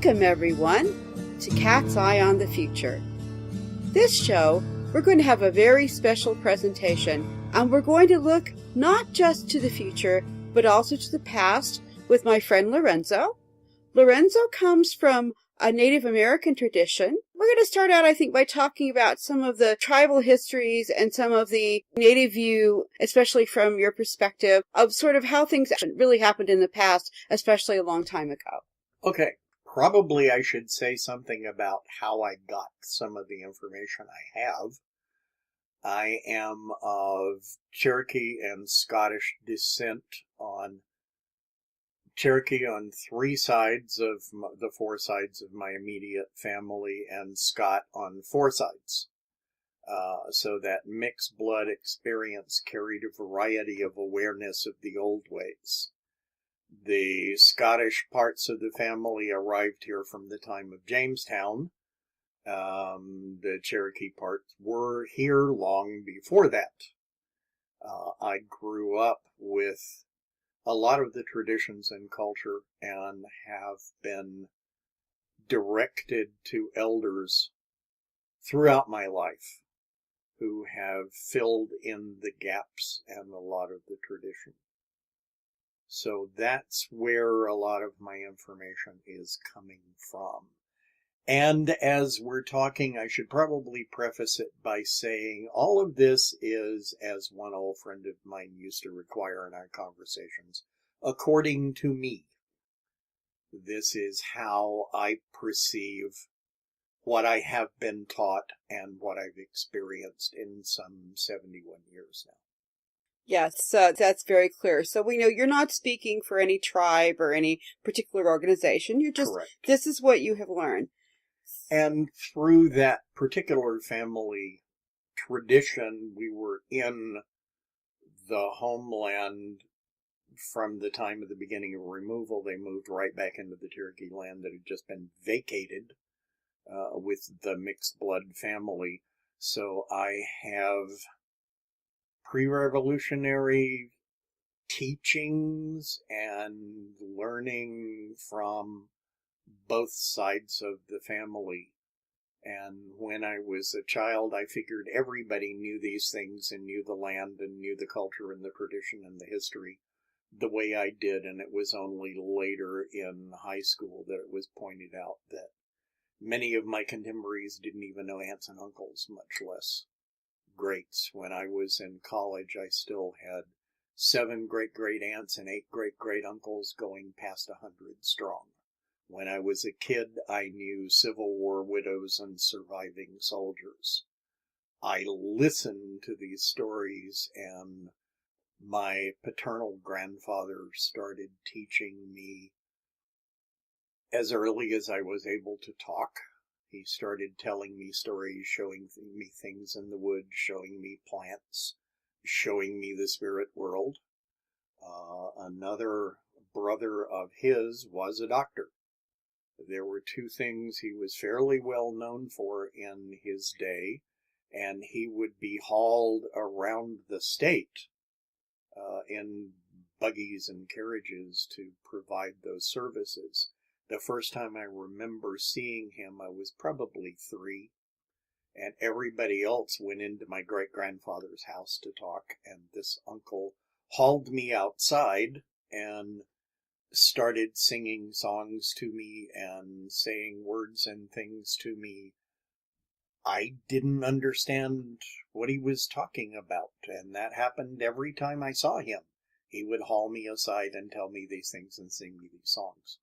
Welcome, everyone, to Cat's Eye on the Future. This show, we're going to have a very special presentation, and we're going to look not just to the future, but also to the past with my friend Lorenzo. Lorenzo comes from a Native American tradition. We're going to start out, I think, by talking about some of the tribal histories and some of the Native view, especially from your perspective, of sort of how things really happened in the past, especially a long time ago. Okay, probably I should say something about how I got some of the information I have. I am of Cherokee and Scottish descent, on Cherokee on three sides of the four sides of my immediate family, and Scott on four sides. So that mixed blood experience carried a variety of awareness of the old ways. The Scottish parts of the family arrived here from the time of Jamestown. The Cherokee parts were here long before that. I grew up with a lot of the traditions and culture and have been directed to elders throughout my life who have filled in the gaps and a lot of the tradition. So that's where a lot of my information is coming from. And as we're talking, I should probably preface it by saying all of this is, as one old friend of mine used to require in our conversations, according to me. This is how I perceive what I have been taught and what I've experienced in some 71 years now. Yes, that's very clear. So we know you're not speaking for any tribe or any particular organization. You're just, Correct. This is what you have learned. And through that particular family tradition, we were in the homeland from the time of the beginning of removal. They moved right back into the Cherokee land that had just been vacated with the mixed blood family. So I have pre-revolutionary teachings and learning from both sides of the family. And when I was a child, I figured everybody knew these things and knew the land and knew the culture and the tradition and the history the way I did. And it was only later in high school that it was pointed out that many of my contemporaries didn't even know aunts and uncles, much less greats. When I was in college, I still had 7 great-great aunts and 8 great-great uncles going past 100 strong. When I was a kid, I knew Civil War widows and surviving soldiers. I listened to these stories, and my paternal grandfather started teaching me as early as I was able to talk. He started telling me stories, showing me things in the woods, showing me plants, showing me the spirit world. Another brother of his was a doctor. There were 2 things he was fairly well known for in his day, and he would be hauled around the state in buggies and carriages to provide those services. The first time I remember seeing him, I was probably 3, and everybody else went into my great-grandfather's house to talk, and this uncle hauled me outside and started singing songs to me and saying words and things to me. I didn't understand what he was talking about, and that happened every time I saw him. He would haul me aside and tell me these things and sing me these songs.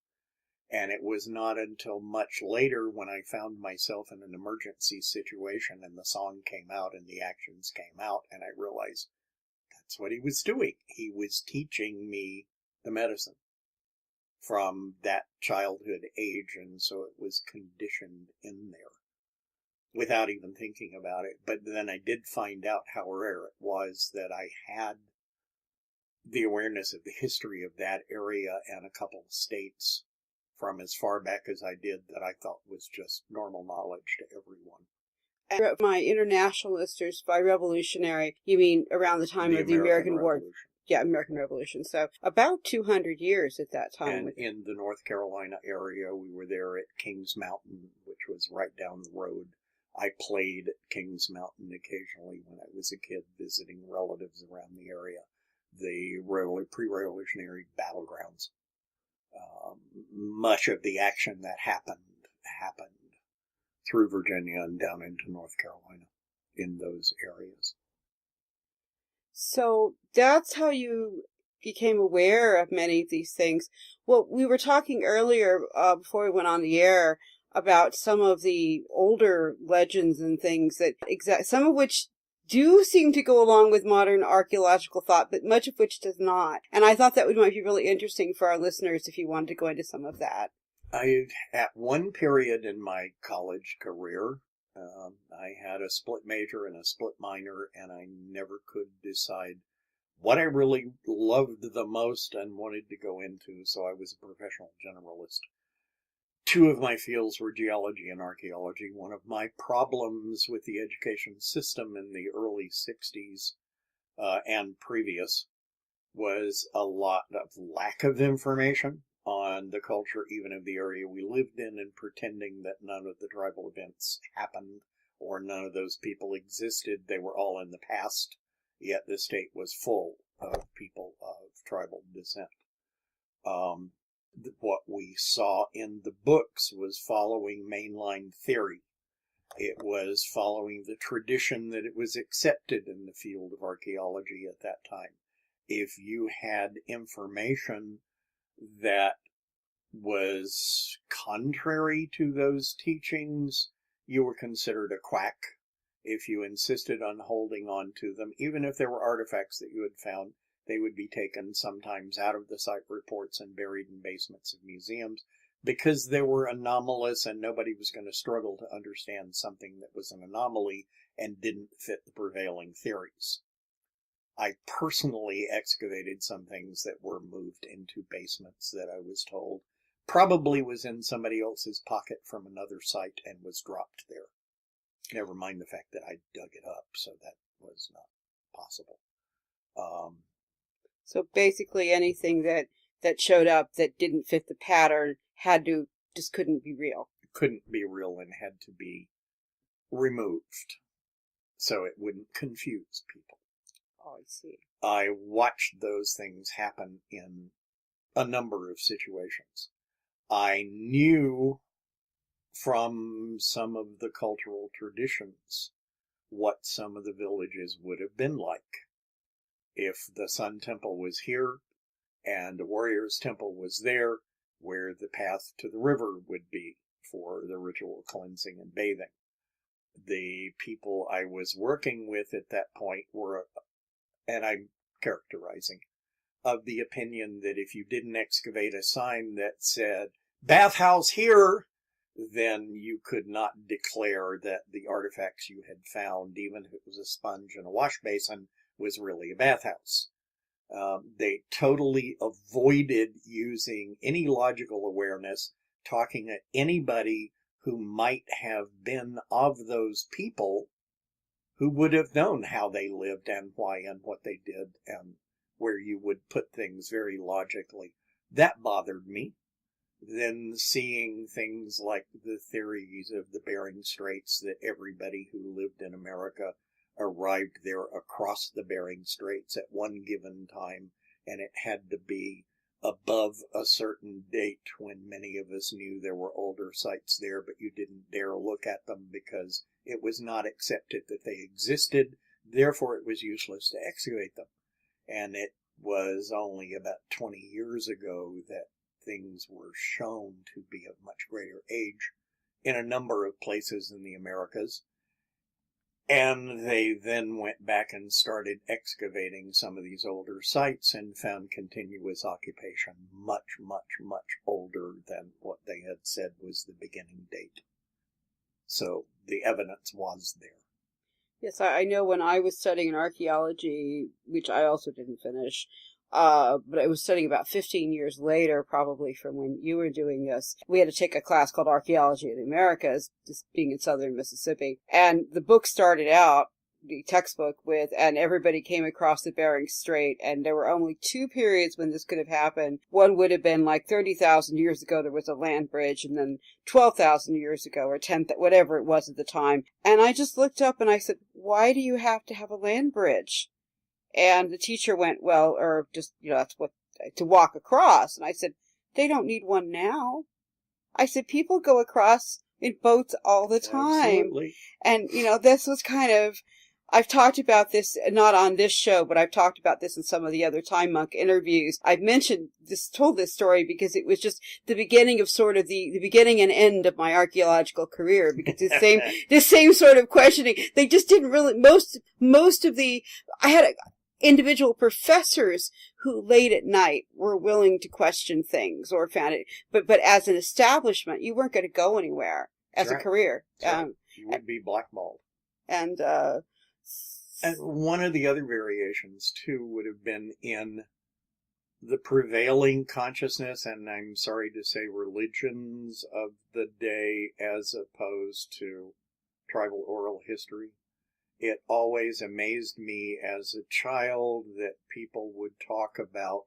And it was not until much later when I found myself in an emergency situation and the song came out and the actions came out, and I realized that's what he was doing. He was teaching me the medicine from that childhood age, and so it was conditioned in there without even thinking about it. But then I did find out how rare it was that I had the awareness of the history of that area and a couple of states from as far back as I did, that I thought was just normal knowledge to everyone. And my international listeners, by revolutionary, you mean around the time of the American War. American Revolution. So about 200 years at that time. And in the North Carolina area, we were there at Kings Mountain, which was right down the road. I played at Kings Mountain occasionally when I was a kid visiting relatives around the area. The pre-revolutionary battlegrounds. Much of the action that happened through Virginia and down into North Carolina in those areas. So that's how you became aware of many of these things. Well, we were talking earlier, before we went on the air, about some of the older legends and things that some of which do seem to go along with modern archaeological thought, but much of which does not. And I thought that might be really interesting for our listeners if you wanted to go into some of that. At one period in my college career, I had a split major and a split minor, and I never could decide what I really loved the most and wanted to go into, so I was a professional generalist. Two of my fields were geology and archaeology. One of my problems with the education system in the early 60s and previous was a lot of lack of information on the culture, even of the area we lived in, and pretending that none of the tribal events happened or none of those people existed. They were all in the past, yet the state was full of people of tribal descent. What we saw in the books was following mainline theory. It was following the tradition that it was accepted in the field of archaeology at that time. If you had information that was contrary to those teachings, you were considered a quack. If you insisted on holding on to them, even if there were artifacts that you had found, they would be taken sometimes out of the site reports and buried in basements of museums because they were anomalous and nobody was going to struggle to understand something that was an anomaly and didn't fit the prevailing theories. I personally excavated some things that were moved into basements that I was told probably was in somebody else's pocket from another site and was dropped there. Never mind the fact that I dug it up, so that was not possible. So basically anything that showed up that didn't fit the pattern just couldn't be real. Couldn't be real and had to be removed so it wouldn't confuse people. Oh, I see. I watched those things happen in a number of situations. I knew from some of the cultural traditions what some of the villages would have been like. If the Sun Temple was here and the Warrior's Temple was there, where the path to the river would be for the ritual cleansing and bathing. The people I was working with at that point were, and I'm characterizing, of the opinion that if you didn't excavate a sign that said, bathhouse here, then you could not declare that the artifacts you had found, even if it was a sponge and a wash basin, was really a bathhouse. They totally avoided using any logical awareness, talking to anybody who might have been of those people, who would have known how they lived and why and what they did, and where you would put things very logically. That bothered me. Then seeing things like the theories of the Bering Straits, that everybody who lived in America arrived there across the Bering Straits at one given time, and it had to be above a certain date when many of us knew there were older sites there, but you didn't dare look at them because it was not accepted that they existed, therefore it was useless to excavate them. And it was only about 20 years ago that things were shown to be of much greater age in a number of places in the Americas. And they then went back and started excavating some of these older sites and found continuous occupation much, much, much older than what they had said was the beginning date. So the evidence was there. Yes, I know when I was studying archaeology, which I also didn't finish, but I was studying about 15 years later, probably from when you were doing this. We had to take a class called Archaeology of the Americas, just being in southern Mississippi. And the book started out the textbook with, and everybody came across the Bering Strait, and there were only 2 periods when this could have happened. One would have been like 30,000 years ago, there was a land bridge, and then 12,000 years ago, or 10, whatever it was at the time. And I just looked up and I said, why do you have to have a land bridge? And the teacher went, well, or just, that's what, to walk across. And I said, they don't need one now. I said, people go across in boats all the time. Absolutely. And, this was kind of, I've talked about this, not on this show, but I've talked about this in some of the other Time Monk interviews. I've told this story because it was just the beginning of sort of the beginning and end of my archaeological career, because the same sort of questioning, they just didn't really, I had individual professors who late at night were willing to question things or found it, but as an establishment, you weren't going to go anywhere as a career. You would be blackballed. And one of the other variations, too, would have been in the prevailing consciousness, and I'm sorry to say religions of the day, as opposed to tribal oral history. It always amazed me as a child that people would talk about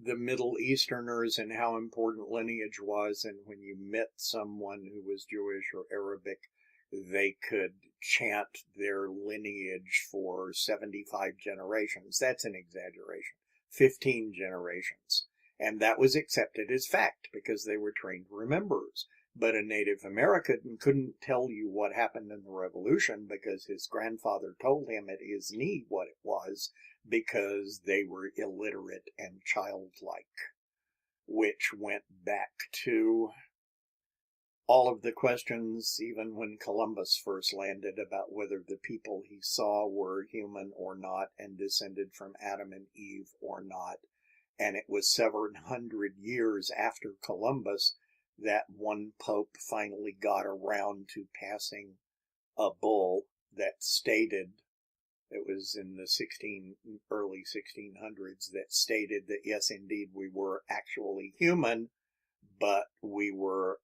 the Middle Easterners and how important lineage was, and when you met someone who was Jewish or Arabic, they could chant their lineage for 75 generations. That's an exaggeration. 15 generations. And that was accepted as fact because they were trained rememberers. But a Native American couldn't tell you what happened in the Revolution because his grandfather told him at his knee what it was, because they were illiterate and childlike, which went back to all of the questions, even when Columbus first landed, about whether the people he saw were human or not and descended from Adam and Eve or not. And it was several hundred years after Columbus that one pope finally got around to passing a bull that stated, it was in the early 1600s, that stated that yes, indeed, we were actually human, but we were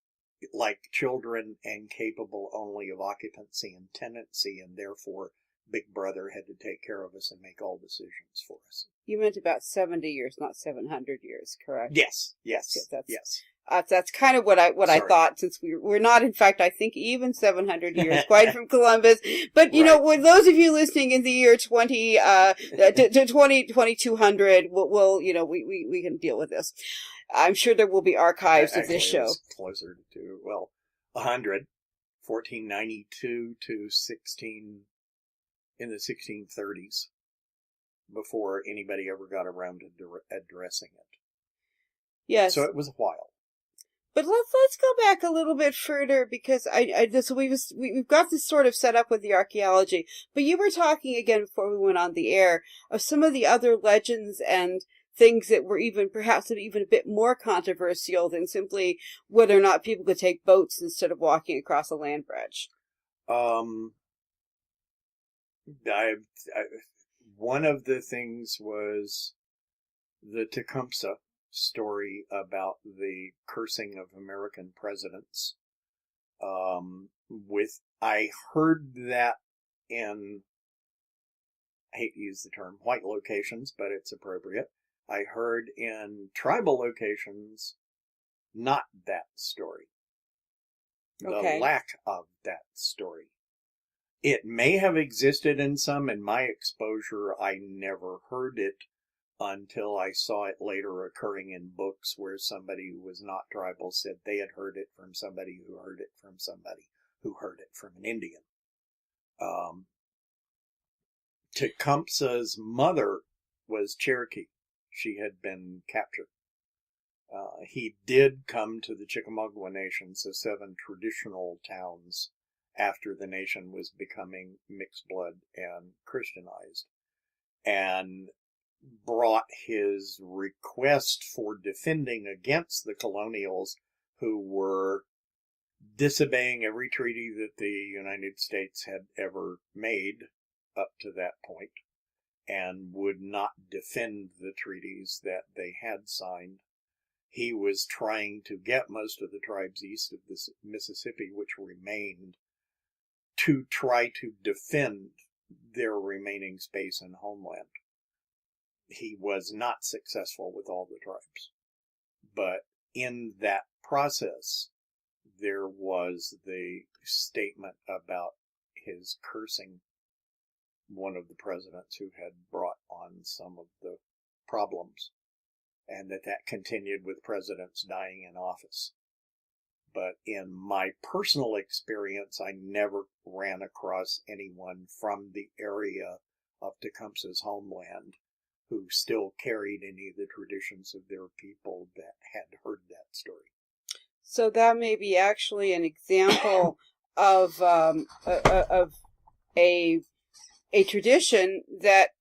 like children and capable only of occupancy and tenancy, and therefore Big Brother had to take care of us and make all decisions for us. You meant about 70 years, not 700 years, correct? Yes. That's kind of what I thought, since we're not, in fact, I think even 700 years quite from Columbus. But you know, with those of you listening in the year 2200, we can deal with this. I'm sure there will be archives of this show. Closer to 100, 1492 to in the 1630s, before anybody ever got around to addressing it. Yes. So it was a while. But let's go back a little bit further, because we've got this sort of set up with the archaeology. But you were talking again before we went on the air of some of the other legends and things that were perhaps even a bit more controversial than simply whether or not people could take boats instead of walking across a land bridge. One of the things was the Tecumseh story about the cursing of American presidents. I heard that in, I hate to use the term white locations, but it's appropriate. I heard in tribal locations not that story. Okay. The lack of that story. It may have existed in some. In my exposure, I never heard it until I saw it later occurring in books where somebody who was not tribal said they had heard it from somebody who heard it from somebody who heard it from an Indian. Tecumseh's mother was Cherokee. She had been captured. He did come to the Chickamauga Nation, so 7 traditional towns, after the nation was becoming mixed blood and Christianized, and brought his request for defending against the colonials who were disobeying every treaty that the United States had ever made up to that point, and would not defend the treaties that they had signed. He was trying to get most of the tribes east of the Mississippi, which remained, to try to defend their remaining space and homeland. He was not successful with all the tribes. But in that process, there was the statement about his cursing one of the presidents who had brought on some of the problems, and that continued with presidents dying in office. But in my personal experience, I never ran across anyone from the area of Tecumseh's homeland who still carried any of the traditions of their people that had heard that story. So that may be actually an example of a tradition that,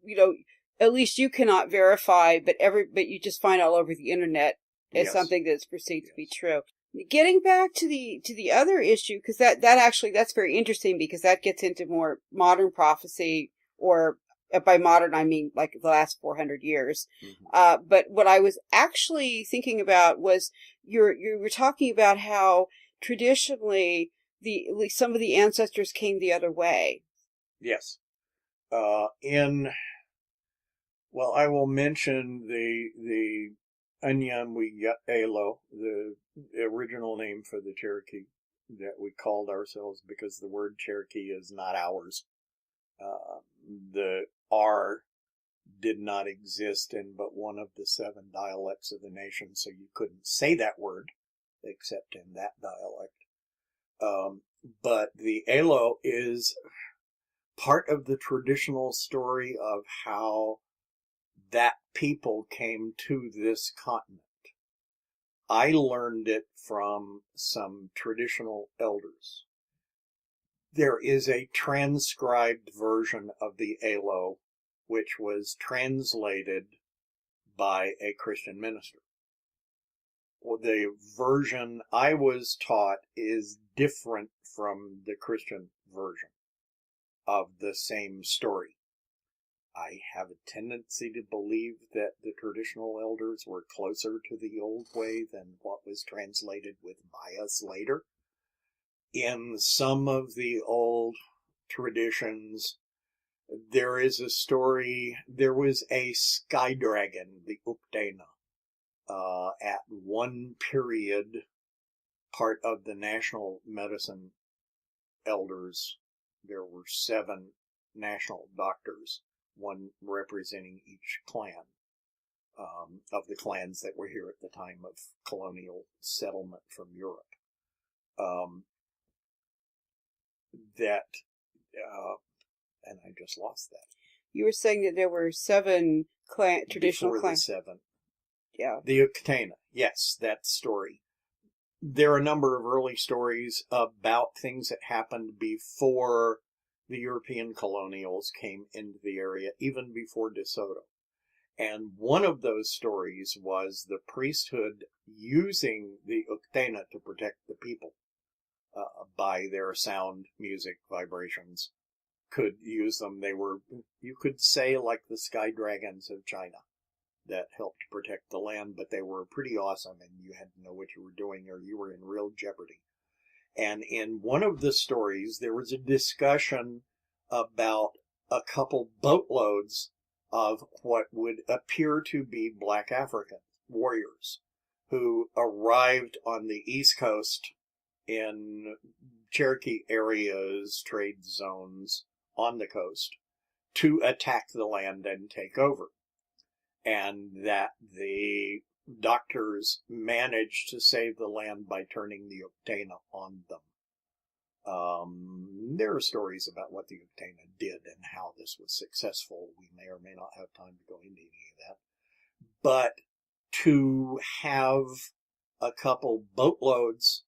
you know, at least you cannot verify, but you just find all over the internet as Yes. something that's perceived to be true. Getting back to the other issue, because that's very interesting, because that gets into more modern prophecy, or by modern I mean like the last 400 years. Mm-hmm. But what I was actually thinking about was you were talking about how traditionally some of the ancestors came the other way. Yes. Well, I will mention the Anyamwiyelo, the original name for the Cherokee that we called ourselves, because the word Cherokee is not ours. The R did not exist in but one of the 7 dialects of the nation, so you couldn't say that word except in that dialect. But the Elo is part of the traditional story of how that people came to this continent. I learned it from some traditional elders. There is a transcribed version of the Elo, which was translated by a Christian minister. Well, the version I was taught is different from the Christian version of the same story. I have a tendency to believe that the traditional elders were closer to the old way than what was translated with bias later. In some of the old traditions, there is a story, there was a sky dragon, the Uktena, at one period, part of the national medicine elders. There were 7 national doctors, one representing each clan, of the clans that were here at the time of colonial settlement from Europe. And I just lost that. You were saying that there were 7 traditional clans. Before the 7. Yeah. The Uktena, yes, that story. There are a number of early stories about things that happened before the European colonials came into the area, even before DeSoto. And one of those stories was the priesthood using the Uktena to protect the people by their sound, music, vibrations. Could use them. They were, you could say, like the sky dragons of China that helped protect the land, but they were pretty awesome, and you had to know what you were doing or you were in real jeopardy. And in one of the stories, there was a discussion about a couple boatloads of what would appear to be black African warriors who arrived on the East Coast in Cherokee areas, trade zones on the coast, to attack the land and take over. And that the doctors managed to save the land by turning the Uktena on them. There are stories about what the Uktena did and how this was successful. We may or may not have time to go into any of that. But to have a couple boatloads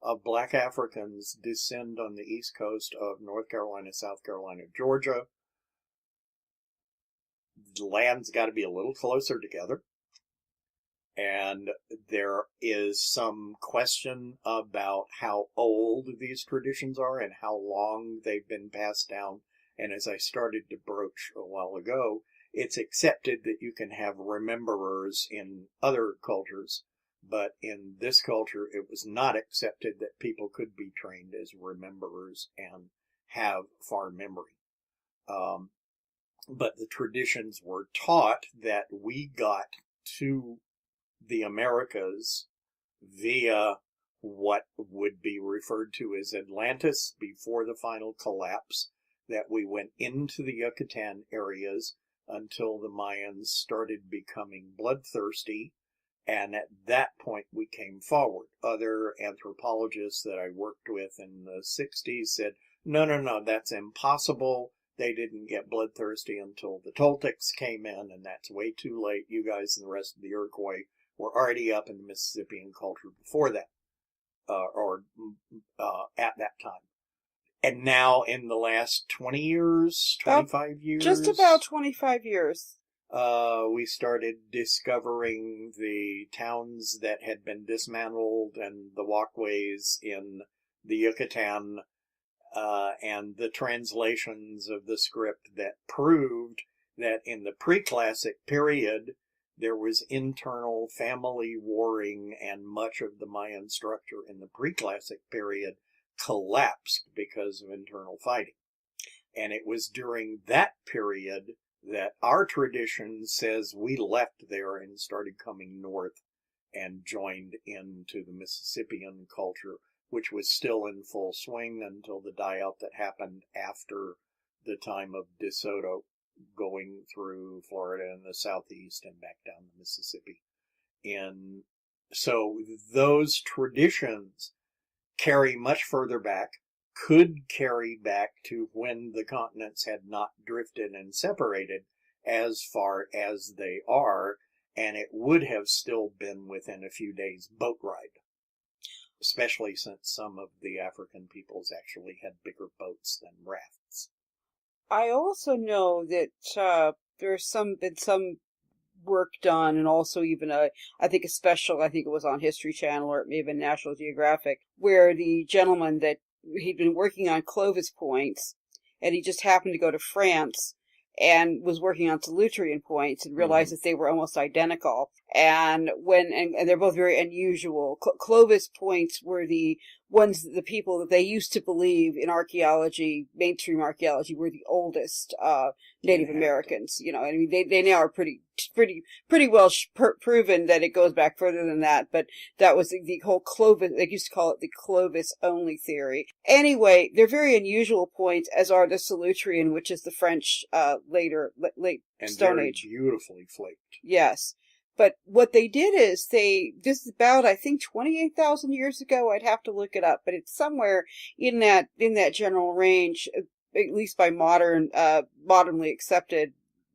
of black Africans descend on the east coast of North Carolina, South Carolina, Georgia, the land's got to be a little closer together. And there is some question about how old these traditions are and how long they've been passed down. And as I started to broach a while ago, it's accepted that you can have rememberers in other cultures, but in this culture, it was not accepted that people could be trained as rememberers and have far memory. But the traditions were taught that we got to the Americas via what would be referred to as Atlantis before the final collapse, that we went into the Yucatan areas until the Mayans started becoming bloodthirsty, and at that point we came forward. Other anthropologists that I worked with in the 60s said, no, that's impossible. They didn't get bloodthirsty until the Toltecs came in, and that's way too late. You guys and the rest of the Iroquois were already up in the Mississippian culture before that, or at that time. And now in the last 20 years, 25 years? Just about 25 years. We started discovering the towns that had been dismantled and the walkways in the Yucatan, and the translations of the script that proved that in the pre-classic period, there was internal family warring, and much of the Mayan structure in the pre-classic period collapsed because of internal fighting. And it was during that period that our tradition says we left there and started coming north and joined into the Mississippian culture, which was still in full swing until the die-out that happened after the time of DeSoto, going through Florida and the southeast and back down the Mississippi. And so those traditions carry much further back, could carry back to when the continents had not drifted and separated as far as they are, and it would have still been within a few days' boat ride, especially since some of the African peoples actually had bigger boats than rafts. I also know that there's been some work done, and also even I think it was on History Channel, or it may have been National Geographic, where the gentleman that he'd been working on Clovis points, and he just happened to go to France and was working on Solutrean points and realized that they were almost identical. And they're both very unusual. Clovis points were the people that they used to believe in archaeology, mainstream archaeology, were the oldest Native Americans. You know, I mean, they now are pretty well proven that it goes back further than that. But that was the whole Clovis. They used to call it the Clovis only theory. Anyway, they're very unusual points, as are the Solutrean, which is the French late and Stone very Age. Beautifully flaked. Yes. But what they did is this is about, I think, 28,000 years ago. I'd have to look it up, but it's somewhere in that general range, at least by modernly accepted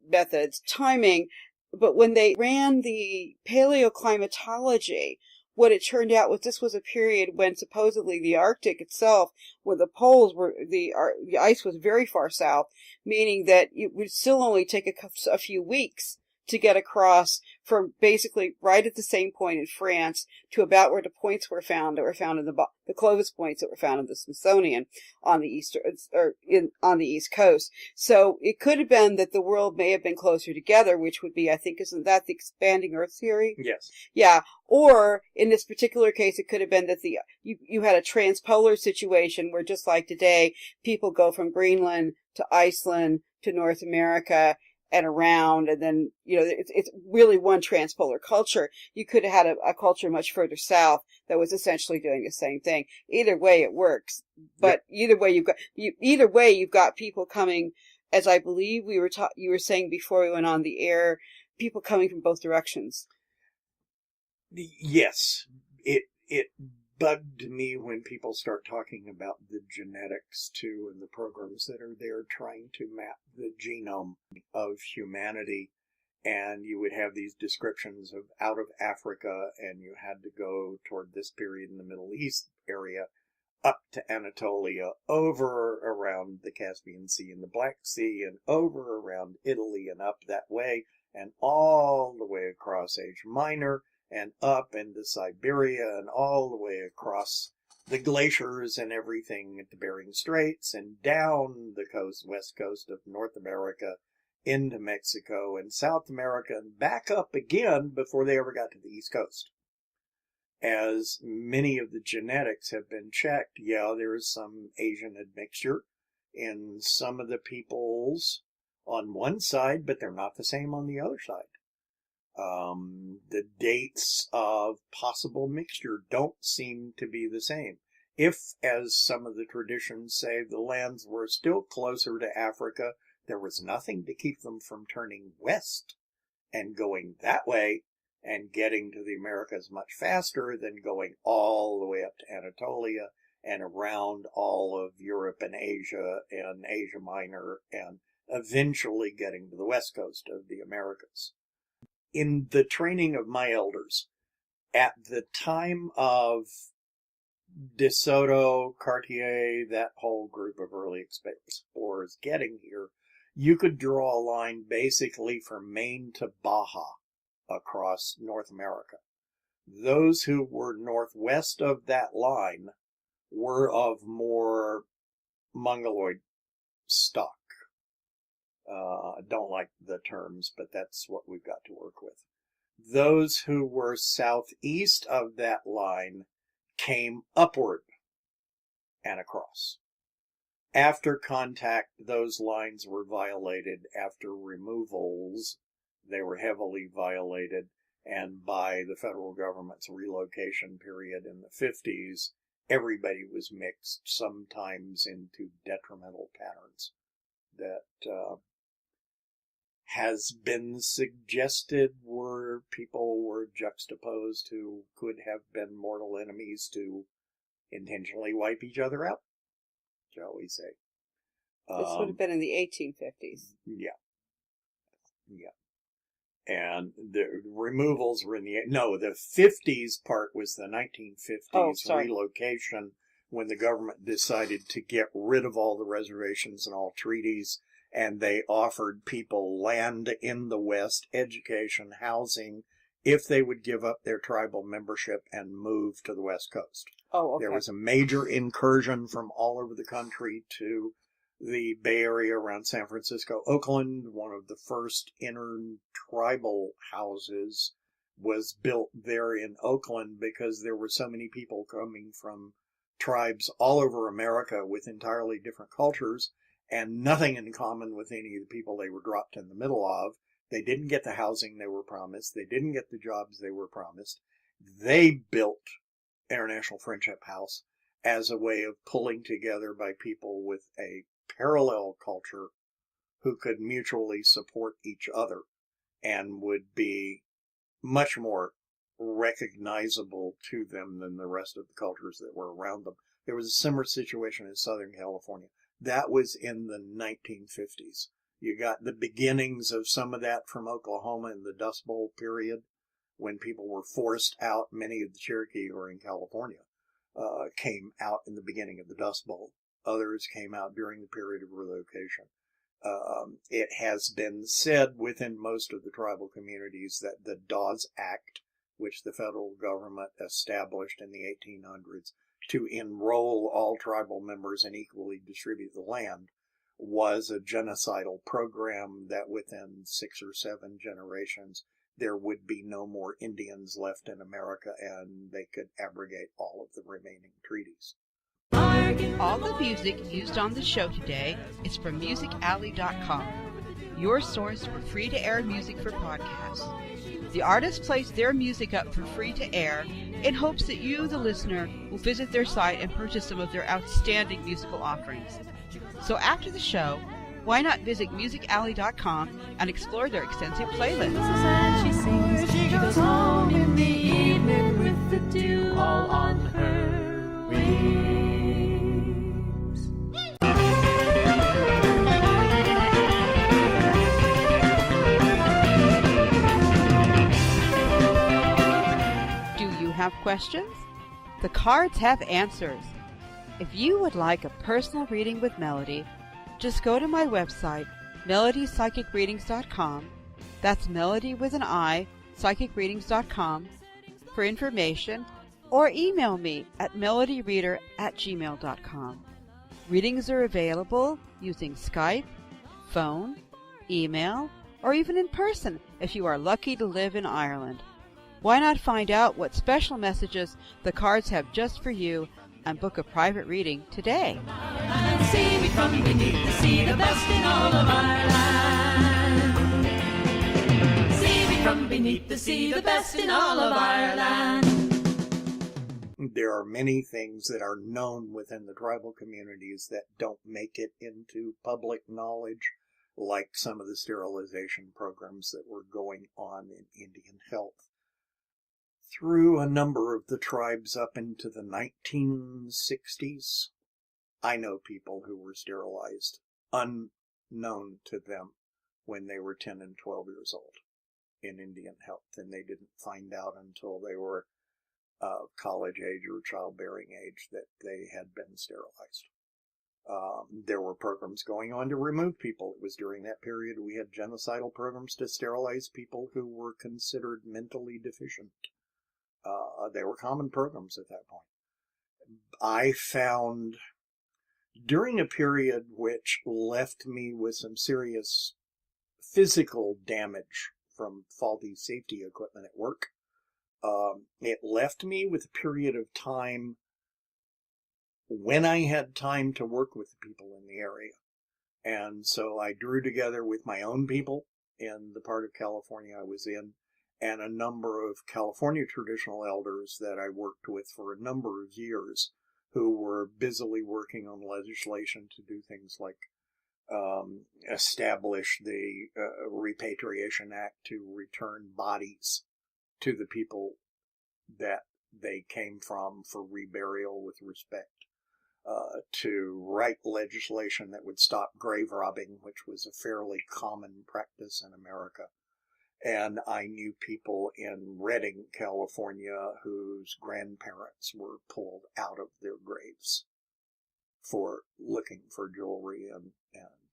methods, timing. But when they ran the paleoclimatology, what it turned out was this was a period when supposedly the Arctic itself, where the poles were, the ice was very far south, meaning that it would still only take a few weeks to get across from basically right at the same point in France to about where the points were found that were found in the Clovis points that were found in the Smithsonian on the on the East Coast. So it could have been that the world may have been closer together, which would be, I think, isn't that the expanding Earth theory? Yes. Yeah. Or in this particular case, it could have been that you had a transpolar situation where, just like today, people go from Greenland to Iceland to North America and around, and then, you know, it's really one transpolar culture. You could have had a culture much further south that was essentially doing the same thing. Either way, it works. But either way, you've got people coming, as I believe you were saying before we went on the air, people coming from both directions. Yes, it bugged me when people start talking about the genetics too, and the programs that are there trying to map the genome of humanity. And you would have these descriptions of out of Africa, and you had to go toward this period in the Middle East area, up to Anatolia, over around the Caspian Sea and the Black Sea, and over around Italy and up that way, and all the way across Asia Minor, and up into Siberia, and all the way across the glaciers and everything at the Bering Straits, and down the west coast of North America, into Mexico and South America, and back up again before they ever got to the East Coast. As many of the genetics have been checked, there is some Asian admixture in some of the peoples on one side, but they're not the same on the other side. The dates of possible mixture don't seem to be the same. If, as some of the traditions say, the lands were still closer to Africa, there was nothing to keep them from turning west and going that way and getting to the Americas much faster than going all the way up to Anatolia and around all of Europe and Asia Minor, and eventually getting to the west coast of the Americas. In the training of my elders, at the time of De Soto, Cartier, that whole group of early explorers getting here, you could draw a line basically from Maine to Baja across North America. Those who were northwest of that line were of more Mongoloid stock. Don't like the terms, but that's what we've got to work with. Those who were southeast of that line came upward and across. After contact, those lines were violated. After removals, they were heavily violated. And by the federal government's relocation period in the 50s, everybody was mixed, sometimes into detrimental patterns that has been suggested where people were juxtaposed who could have been mortal enemies to intentionally wipe each other out, shall we say. This would have been in the 1850s. Yeah. And the removals were in the 50s part was the 1950s relocation, when the government decided to get rid of all the reservations and all treaties, and they offered people land in the West, education, housing, if they would give up their tribal membership and move to the West Coast. Oh, okay. There was a major incursion from all over the country to the Bay Area around San Francisco. Oakland, one of the first inter-tribal houses, was built there in Oakland because there were so many people coming from tribes all over America with entirely different cultures and nothing in common with any of the people they were dropped in the middle of. They didn't get the housing they were promised. They didn't get the jobs they were promised. They built International Friendship House as a way of pulling together by people with a parallel culture who could mutually support each other and would be much more recognizable to them than the rest of the cultures that were around them. There was a similar situation in Southern California. That was in the 1950s. You got the beginnings of some of that from Oklahoma in the Dust Bowl period, when people were forced out. Many of the Cherokee who are in California came out in the beginning of the Dust Bowl. Others came out during the period of relocation. It has been said within most of the tribal communities that the Dawes Act, which the federal government established in the 1800s to enroll all tribal members and equally distribute the land, was a genocidal program that within 6 or 7 generations there would be no more Indians left in America and they could abrogate all of the remaining treaties. All the music used on the show today is from musicalley.com, your source for free-to-air music for podcasts. The artists place their music up for free to air in hopes that you, the listener, will visit their site and purchase some of their outstanding musical offerings. So after the show, why not visit musicalley.com and explore their extensive playlist? And she sings, she goes home in the evening with the dew all on her wings. Have questions? The cards have answers. If you would like a personal reading with Melody, just go to my website, melodypsychicreadings.com. That's Melody with an I, psychicreadings.com, for information, or email me at melodyreader@gmail.com. Readings are available using Skype, phone, email, or even in person if you are lucky to live in Ireland. Why not find out what special messages the cards have just for you and book a private reading today? Seaweed from beneath the sea, the best in all of Ireland. Seaweed from beneath the sea, the best in all of Ireland. There are many things that are known within the tribal communities that don't make it into public knowledge, like some of the sterilization programs that were going on in Indian health through a number of the tribes up into the 1960s. I know people who were sterilized unknown to them when they were 10 and 12 years old in Indian health, and they didn't find out until they were college age or childbearing age that they had been sterilized. There were programs going on to remove people. It was during that period we had genocidal programs to sterilize people who were considered mentally deficient. They were common programs at that point. I found during a period which left me with some serious physical damage from faulty safety equipment at work, it left me with a period of time when I had time to work with the people in the area. And so I drew together with my own people in the part of California I was in, and a number of California traditional elders that I worked with for a number of years who were busily working on legislation to do things like establish the Repatriation Act to return bodies to the people that they came from for reburial with respect, to write legislation that would stop grave robbing, which was a fairly common practice in America. And I knew people in Redding, California, whose grandparents were pulled out of their graves for looking for jewelry and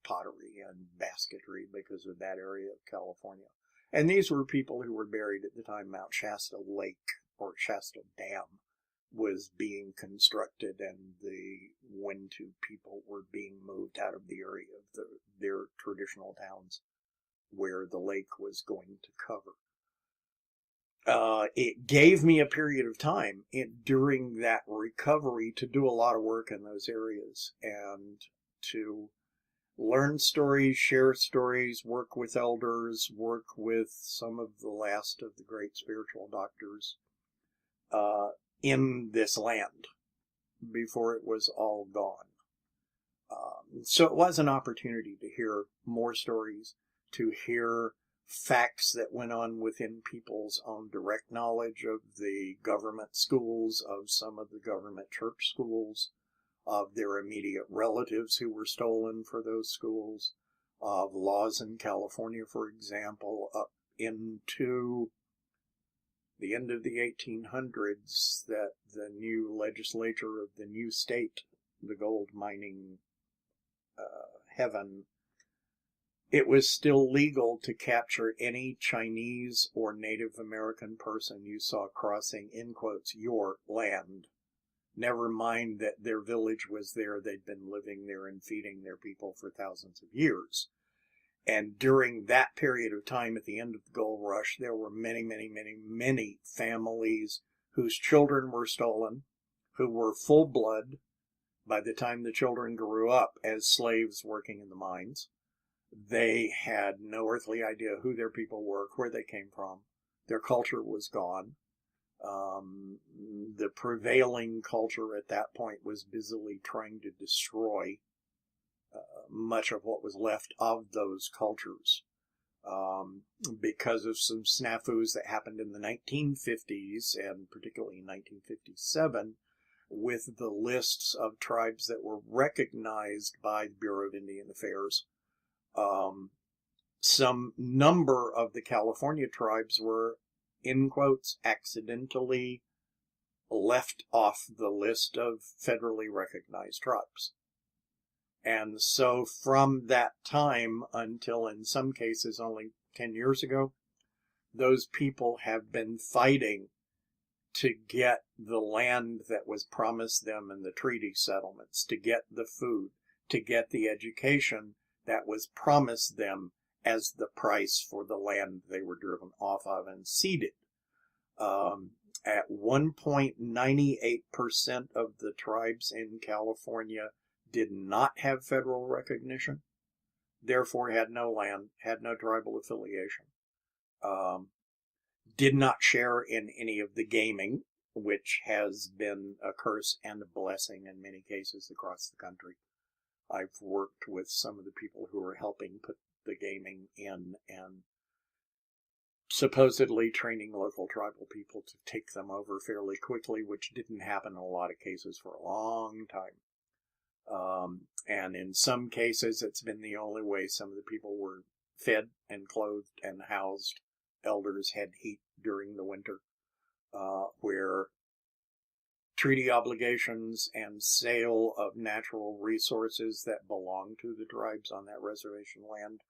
pottery and basketry because of that area of California. And these were people who were buried at the time Mount Shasta Lake or Shasta Dam was being constructed, and the Wintu people were being moved out of the area of their traditional towns where the lake was going to cover. It gave me a period of time during that recovery to do a lot of work in those areas and to learn stories, share stories, work with elders, work with some of the last of the great spiritual doctors in this land before it was all gone. So it was an opportunity to hear more stories, to hear facts that went on within people's own direct knowledge of the government schools, of some of the government church schools, of their immediate relatives who were stolen for those schools, of laws in California, for example, up into the end of the 1800s, that the new legislature of the new state, the gold mining heaven, it was still legal to capture any Chinese or Native American person you saw crossing, in quotes, your land. Never mind that their village was there, they'd been living there and feeding their people for thousands of years. And during that period of time at the end of the gold rush, there were many, many, many, many families whose children were stolen, who were full blood by the time the children grew up as slaves working in the mines. They had no earthly idea who their people were, where they came from. Their culture was gone. The prevailing culture at that point was busily trying to destroy much of what was left of those cultures because of some snafus that happened in the 1950s, and particularly in 1957, with the lists of tribes that were recognized by the Bureau of Indian Affairs. Some number of the California tribes were, in quotes, accidentally left off the list of federally recognized tribes. And so from that time until, in some cases, only 10 years ago, those people have been fighting to get the land that was promised them in the treaty settlements, to get the food, to get the education that was promised them as the price for the land they were driven off of and ceded. At one point, 98% of the tribes in California did not have federal recognition, therefore had no land, had no tribal affiliation, did not share in any of the gaming, which has been a curse and a blessing in many cases across the country. I've worked with some of the people who are helping put the gaming in and supposedly training local tribal people to take them over fairly quickly, which didn't happen in a lot of cases for a long time. And in some cases, it's been the only way some of the people were fed and clothed and housed. Elders had heat during the winter, where treaty obligations and sale of natural resources that belong to the tribes on that reservation land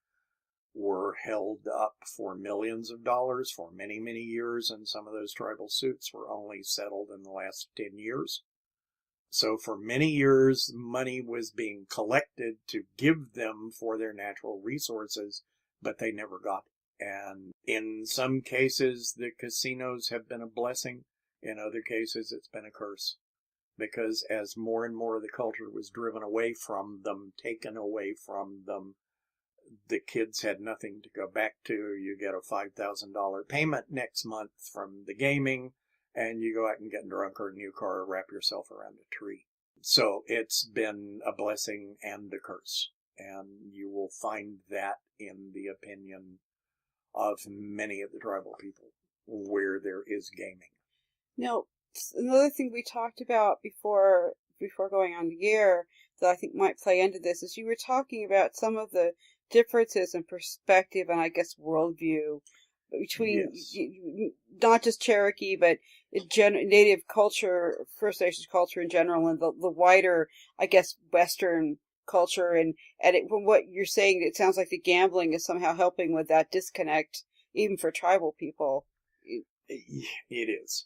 were held up for millions of dollars for many, many years, and some of those tribal suits were only settled in the last 10 years. So for many years, money was being collected to give them for their natural resources, but they never got it. And in some cases, the casinos have been a blessing. In other cases, it's been a curse. Because as more and more of the culture was driven away from them, taken away from them, the kids had nothing to go back to. You get a $5,000 payment next month from the gaming, and you go out and get drunk or a new car or wrap yourself around a tree. So it's been a blessing and a curse. And you will find that in the opinion of many of the tribal people where there is gaming. Now, another thing we talked about before going on the air that I think might play into this is you were talking about some of the differences in perspective and I guess worldview between not just Cherokee but Native culture, First Nations culture in general, and the wider, I guess, Western culture. And from what you're saying, it sounds like the gambling is somehow helping with that disconnect, even for tribal people. It is.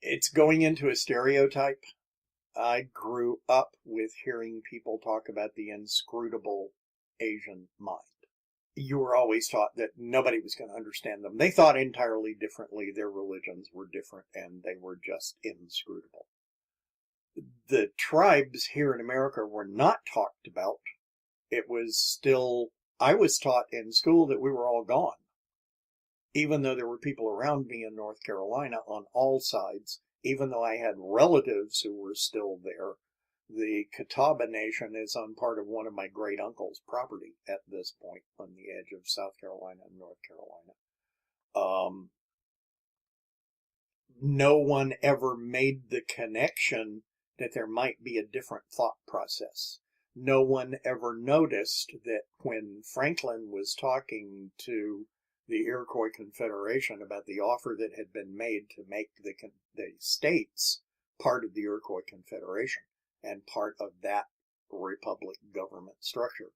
It's going into a stereotype. I grew up with hearing people talk about the inscrutable Asian mind. You were always taught that nobody was going to understand them. They thought entirely differently. Their religions were different, and they were just inscrutable. The tribes here in America were not talked about. It was still, I was taught in school that we were all gone. Even though there were people around me in North Carolina on all sides, even though I had relatives who were still there, the Catawba Nation is on part of one of my great uncle's property at this point on the edge of South Carolina and North Carolina. No one ever made the connection that there might be a different thought process. No one ever noticed that when Franklin was talking to the Iroquois Confederation about the offer that had been made to make the states part of the Iroquois Confederation and part of that republic government structure.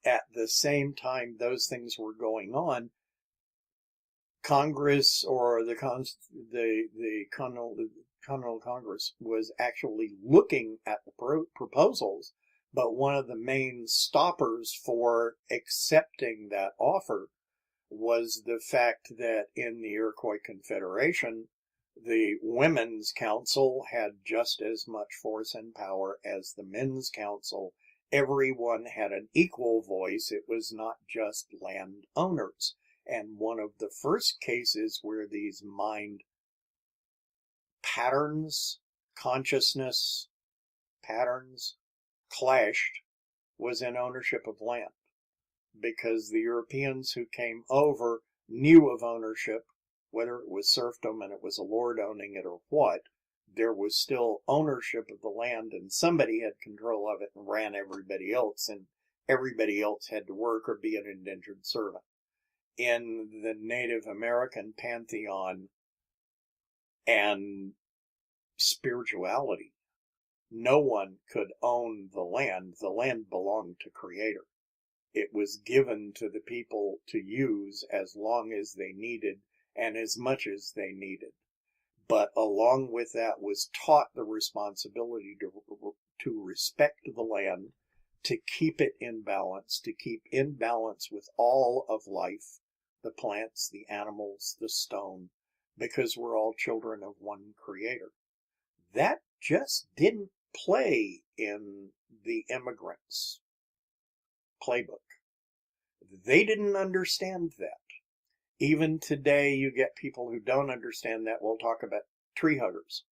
At the same time those things were going on, Congress, or the Continental Congress, was actually looking at the proposals, but one of the main stoppers for accepting that offer was the fact that in the Iroquois Confederation, the Women's Council had just as much force and power as the Men's Council. Everyone had an equal voice. It was not just landowners. And one of the first cases where these mind patterns, consciousness patterns, clashed was in ownership of land, because the Europeans who came over knew of ownership, whether it was serfdom and it was a lord owning it or what. There was still ownership of the land, and somebody had control of it and ran everybody else, and everybody else had to work or be an indentured servant. In the Native American pantheon and spirituality, no one could own the land. The land belonged to Creator. It was given to the people to use as long as they needed and as much as they needed. But along with that was taught the responsibility to respect the land, to keep it in balance, to keep in balance with all of life, the plants, the animals, the stone, because we're all children of one Creator. that just didn't play in the immigrants' playbook. They didn't understand that. Even today, you get people who don't understand that. We'll talk about tree huggers.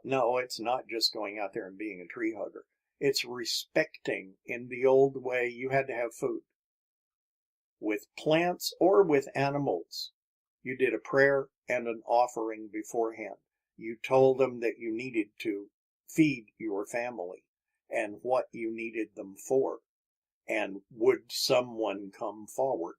No, it's not just going out there and being a tree hugger. It's respecting. In the old way, you had to have food. With plants or with animals, you did a prayer and an offering beforehand. You told them that you needed to feed your family and what you needed them for. And would someone come forward?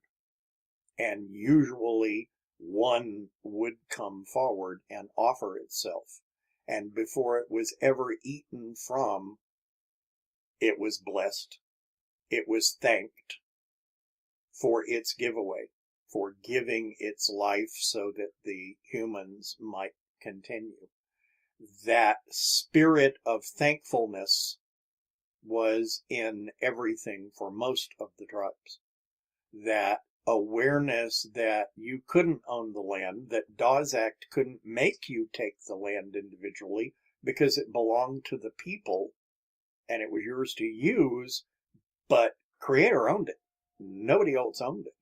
And usually one would come forward and offer itself. And before it was ever eaten from, it was blessed. It was thanked for its giveaway, for giving its life so that the humans might continue. That spirit of thankfulness was in everything for most of the tribes. That awareness that you couldn't own the land, that Dawes Act couldn't make you take the land individually because it belonged to the people and it was yours to use, but Creator owned it. Nobody else owned it.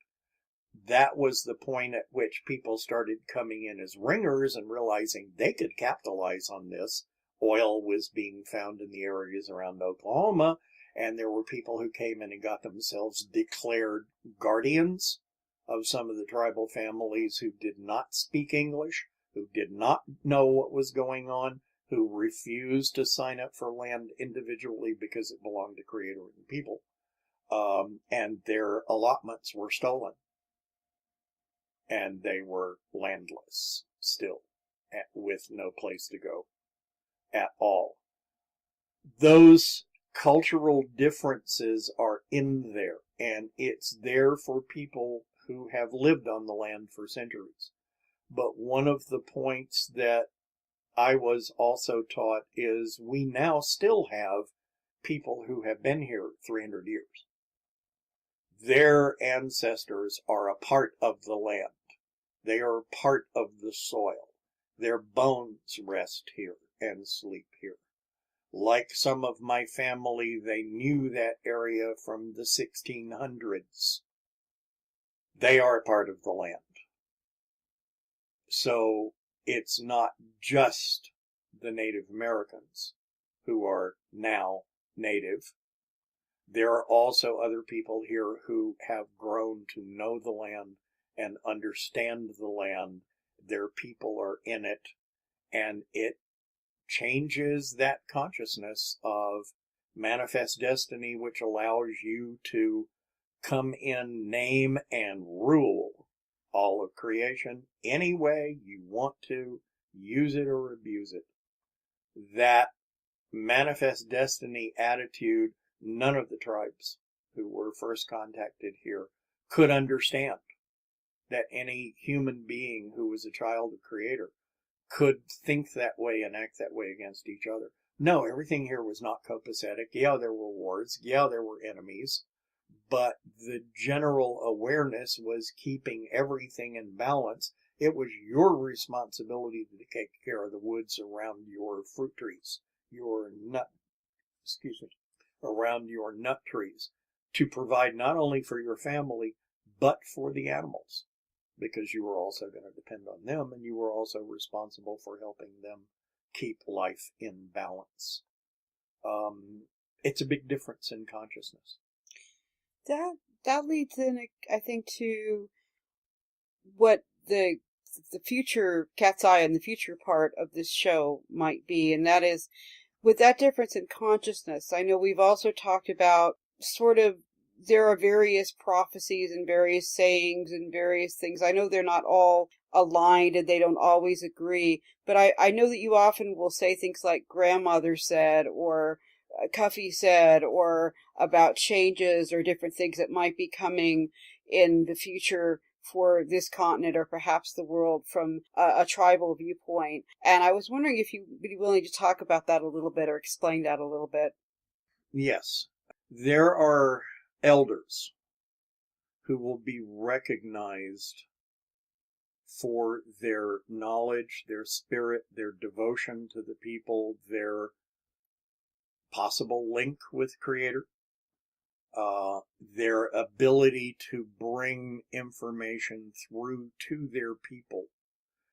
That was the point at which people started coming in as ringers and realizing they could capitalize on this. Oil was being found in the areas around Oklahoma, and there were people who came in and got themselves declared guardians of some of the tribal families who did not speak English, who did not know what was going on, who refused to sign up for land individually because it belonged to Creator and people. And their allotments were stolen. And they were landless still, with no place to go at all. Those cultural differences are in there, and it's there for people who have lived on the land for centuries. But one of the points that I was also taught is we now still have people who have been here 300 years. Their ancestors are a part of the land. They are part of the soil. Their bones rest here and sleep here. Like some of my family, they knew that area from the 1600s. They are a part of the land. So it's not just the Native Americans who are now native. There are also other people here who have grown to know the land and understand the land. Their people are in it, and it changes that consciousness of manifest destiny, which allows you to come in, name, and rule all of creation any way you want to, use it or abuse it. That manifest destiny attitude, none of the tribes who were first contacted here could understand. That any human being who was a child of Creator could think that way and act that way against each other. No, everything here was not copacetic. Yeah, there were wars. Yeah, there were enemies. But the general awareness was keeping everything in balance. It was your responsibility to take care of the woods around your fruit trees, around your nut trees, to provide not only for your family, but for the animals, because you were also going to depend on them, and you were also responsible for helping them keep life in balance. It's a big difference in consciousness. That leads in, I think, to what the future cat's eye and the future part of this show might be, and that is with that difference in consciousness. I know we've also talked about sort of there are various prophecies and various sayings and various things. I know they're not all aligned and they don't always agree, but I know that you often will say things like grandmother said or Cuffy said, or about changes or different things that might be coming in the future for this continent or perhaps the world from a tribal viewpoint. And I was wondering if you would be willing to talk about that a little bit or explain that a little bit. Yes. There are elders who will be recognized for their knowledge, their spirit, their devotion to the people, their possible link with Creator, their ability to bring information through to their people.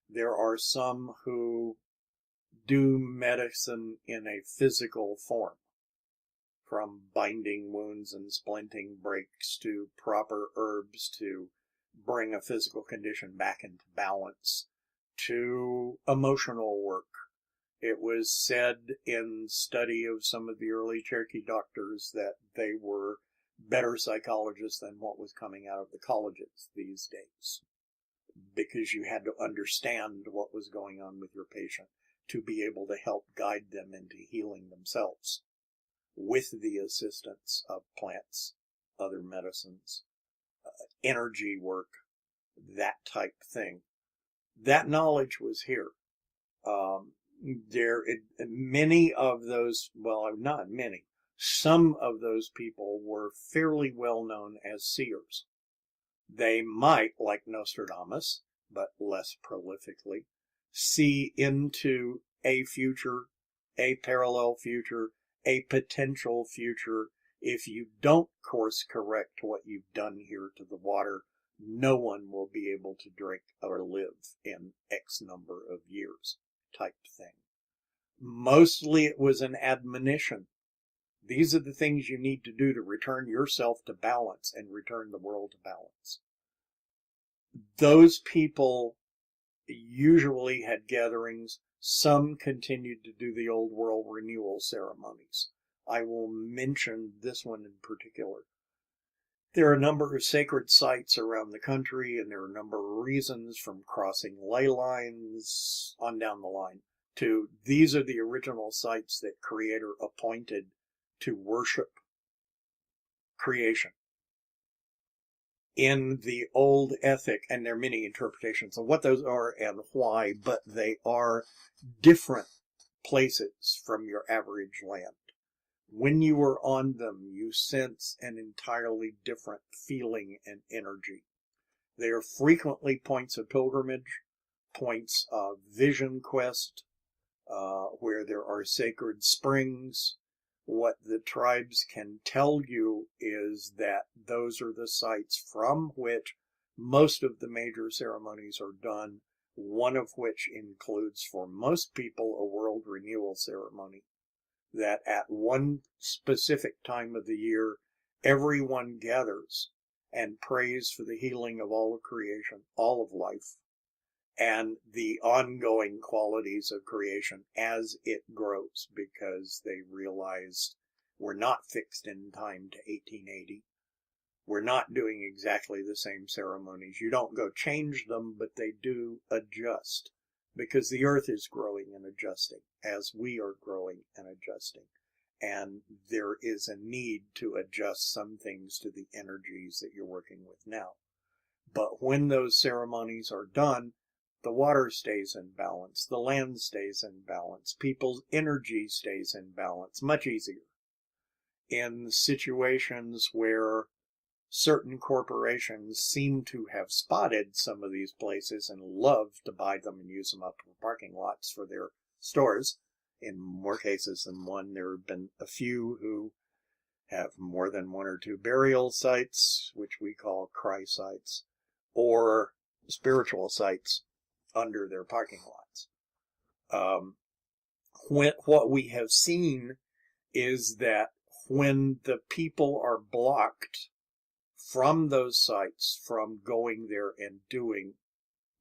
There are some who do medicine in a physical form, from binding wounds and splinting breaks to proper herbs to bring a physical condition back into balance, to emotional work. It was said in study of some of the early Cherokee doctors that they were better psychologists than what was coming out of the colleges these days, because you had to understand what was going on with your patient to be able to help guide them into healing themselves with the assistance of plants, other medicines, energy work, that type thing. That knowledge was here. Many of those, well, not many, some of those people were fairly well known as seers. They might, like Nostradamus, but less prolifically, see into a future, a parallel future, a potential future. If you don't course correct what you've done here to the water, no one will be able to drink or live in X number of years type thing. Mostly it was an admonition. These are the things you need to do to return yourself to balance and return the world to balance. Those people usually had gatherings. Some continued to do the old world renewal ceremonies. I will mention this one in particular. There are a number of sacred sites around the country, and there are a number of reasons, from crossing ley lines on down the line to these are the original sites that Creator appointed to worship creation. In the old ethic, and there are many interpretations of what those are and why, but they are different places from your average land. When you are on them, you sense an entirely different feeling and energy. They are frequently points of pilgrimage, points of vision quest, where there are sacred springs. What the tribes can tell you is that those are the sites from which most of the major ceremonies are done, one of which includes, for most people, a world renewal ceremony. That at one specific time of the year, everyone gathers and prays for the healing of all of creation, all of life, and the ongoing qualities of creation as it grows, because they realized we're not fixed in time to 1880. We're not doing exactly the same ceremonies. You don't go change them, but they do adjust, because the earth is growing and adjusting as we are growing and adjusting. And there is a need to adjust some things to the energies that you're working with now. But when those ceremonies are done, the water stays in balance, the land stays in balance, people's energy stays in balance, much easier. In situations where certain corporations seem to have spotted some of these places and love to buy them and use them up for parking lots for their stores, in more cases than one, there have been a few who have more than one or two burial sites, which we call cry sites, or spiritual sites under their parking lots. What we have seen is that when the people are blocked from those sites from going there and doing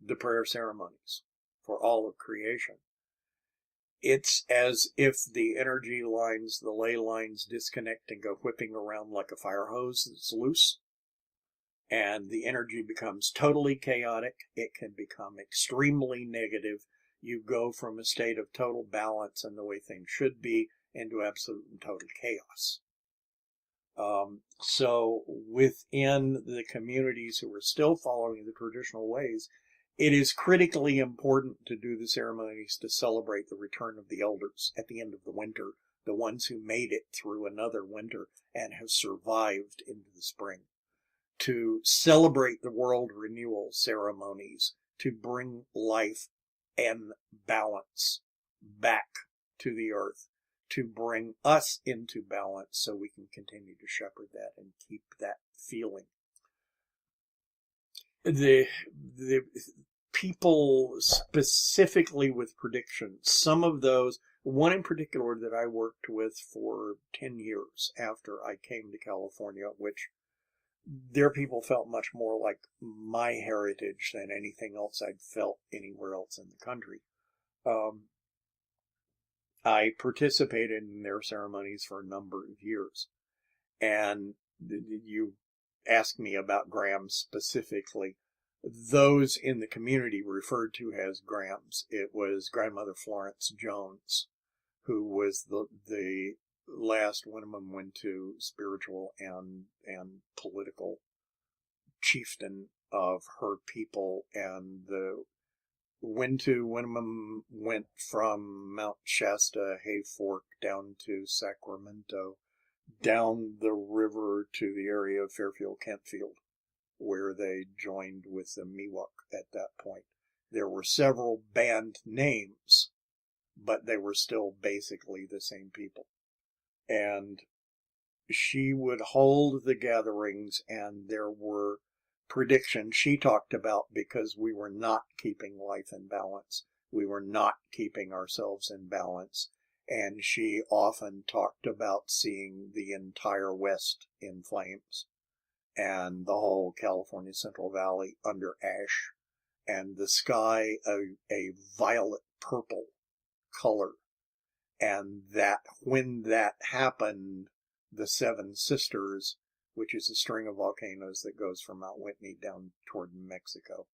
the prayer ceremonies for all of creation, it's as if the energy lines, the ley lines, disconnect and go whipping around like a fire hose that's loose. And the energy becomes totally chaotic. It can become extremely negative. You go from a state of total balance and the way things should be into absolute and total chaos. So within the communities who are still following the traditional ways, it is critically important to do the ceremonies to celebrate the return of the elders at the end of the winter, the ones who made it through another winter and have survived into the spring. To celebrate the world renewal ceremonies to bring life and balance back to the earth, to bring us into balance so we can continue to shepherd that and keep that feeling. The people specifically with predictions, some of those, one in particular that I worked with for 10 years after I came to California, which their people felt much more like my heritage than anything else I'd felt anywhere else in the country. I participated in their ceremonies for a number of years. And you asked me about Grams specifically. Those in the community referred to as Grams. It was Grandmother Florence Jones, who was the last Winnemem Wintu spiritual and political chieftain of her people, and the Winnemem went from Mount Shasta, Hayfork, down to Sacramento, down the river to the area of Fairfield, Kentfield, where they joined with the Miwok at that point. There were several band names, but they were still basically the same people. And she would hold the gatherings, and there were predictions she talked about because we were not keeping life in balance. We were not keeping ourselves in balance. And she often talked about seeing the entire West in flames and the whole California Central Valley under ash and the sky a violet purple color. And that when that happened, the Seven Sisters, which is a string of volcanoes that goes from Mount Whitney down toward Mexico,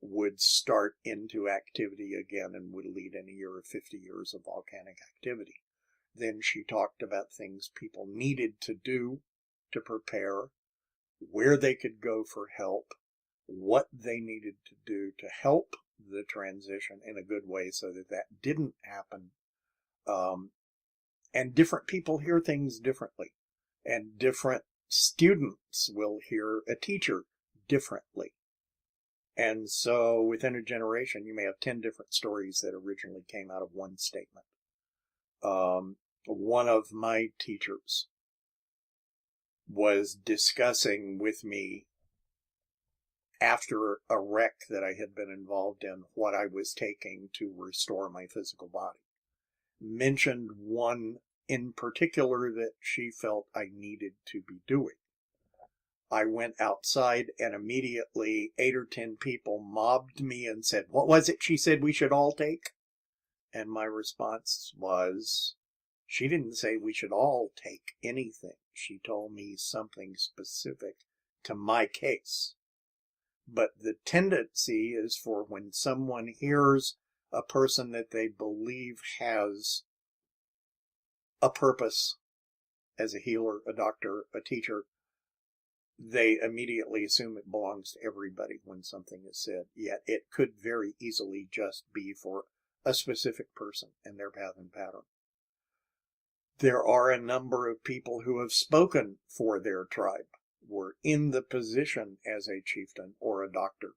would start into activity again and would lead in a year of 50 years of volcanic activity. Then she talked about things people needed to do to prepare, where they could go for help, what they needed to do to help the transition in a good way so that that didn't happen. And different people hear things differently, and different students will hear a teacher differently. And so within a generation, you may have 10 different stories that originally came out of one statement. One of my teachers was discussing with me after a wreck that I had been involved in what I was taking to restore my physical body. Mentioned one in particular that she felt I needed to be doing. I went outside and immediately 8 or 10 people mobbed me and said, "What was it she said we should all take?" And my response was, she didn't say we should all take anything. She told me something specific to my case. But the tendency is for when someone hears a person that they believe has a purpose as a healer, a doctor, a teacher, they immediately assume it belongs to everybody when something is said. Yet it could very easily just be for a specific person and their path and pattern. There are a number of people who have spoken for their tribe, were in the position as a chieftain or a doctor,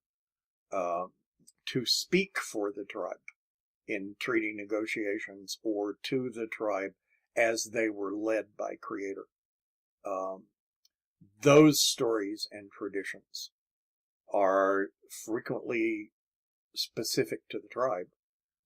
to speak for the tribe in treaty negotiations or to the tribe as they were led by Creator. Those stories and traditions are frequently specific to the tribe,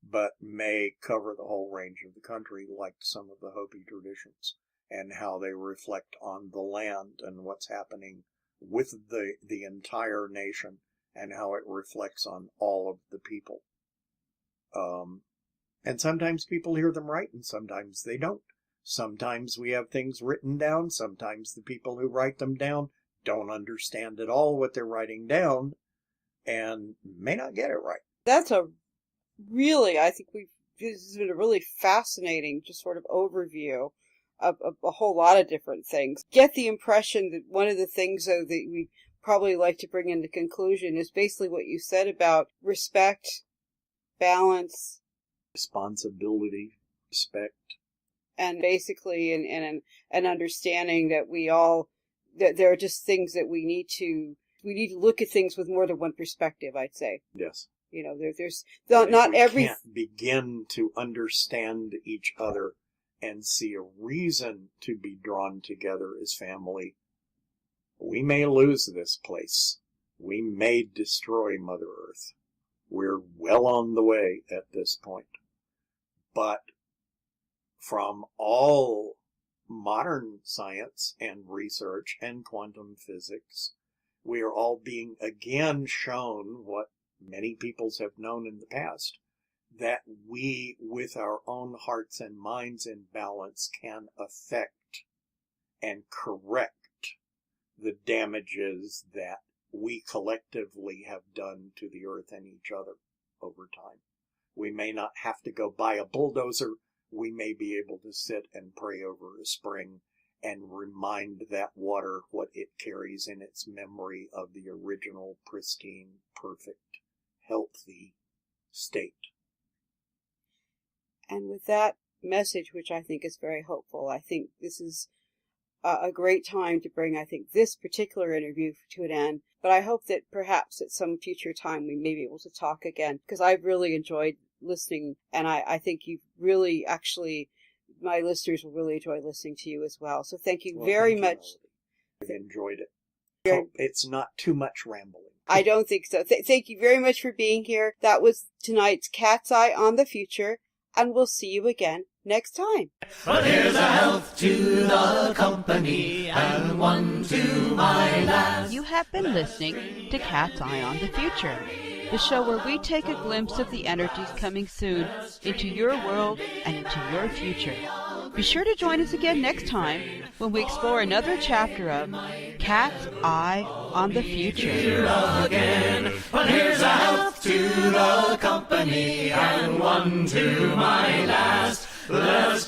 but may cover the whole range of the country, like some of the Hopi traditions, and how they reflect on the land and what's happening with the entire nation, and how it reflects on all of the people. And sometimes people hear them right, and sometimes they don't. Sometimes we have things written down. Sometimes the people who write them down don't understand at all what they're writing down and may not get it right. That's a really, I think this has been a really fascinating just sort of overview of a whole lot of different things. Get the impression that one of the things, though, that we probably like to bring into conclusion is basically what you said about respect, balance, responsibility, respect. And basically an understanding that that there are just things that we need to look at things with more than one perspective, I'd say. Yes. You know, there's If not we every. can't begin to understand each other and see a reason to be drawn together as family, we may lose this place. We may destroy Mother Earth. We're well on the way at this point. But from all modern science and research and quantum physics, we are all being again shown what many peoples have known in the past, that we, with our own hearts and minds in balance, can affect and correct the damages that we collectively have done to the earth and each other over time. We may not have to go buy a bulldozer. We may be able to sit and pray over a spring and remind that water what it carries in its memory of the original, pristine, perfect, healthy state. And with that message, which I think is very hopeful, I think this is a great time to bring, I think, this particular interview to an end. But I hope that perhaps at some future time we may be able to talk again, because I've really enjoyed listening, and I think you've really, actually, my listeners will really enjoy listening to you as well. So thank you very much. I've enjoyed it. Hope it's not too much rambling. I don't think so. Thank you very much for being here. That was tonight's Cat's Eye on the Future, and we'll see you again next time. But here's a health to the company and one to my lass. You have been listening to Cat's Eye on the Future, the show where we take a glimpse of the energies coming soon into your world and into your future. Be sure to join us again next time when we explore another chapter of Cat's Eye on the Future. Again. But here's a health to the company and one to my lass. Let's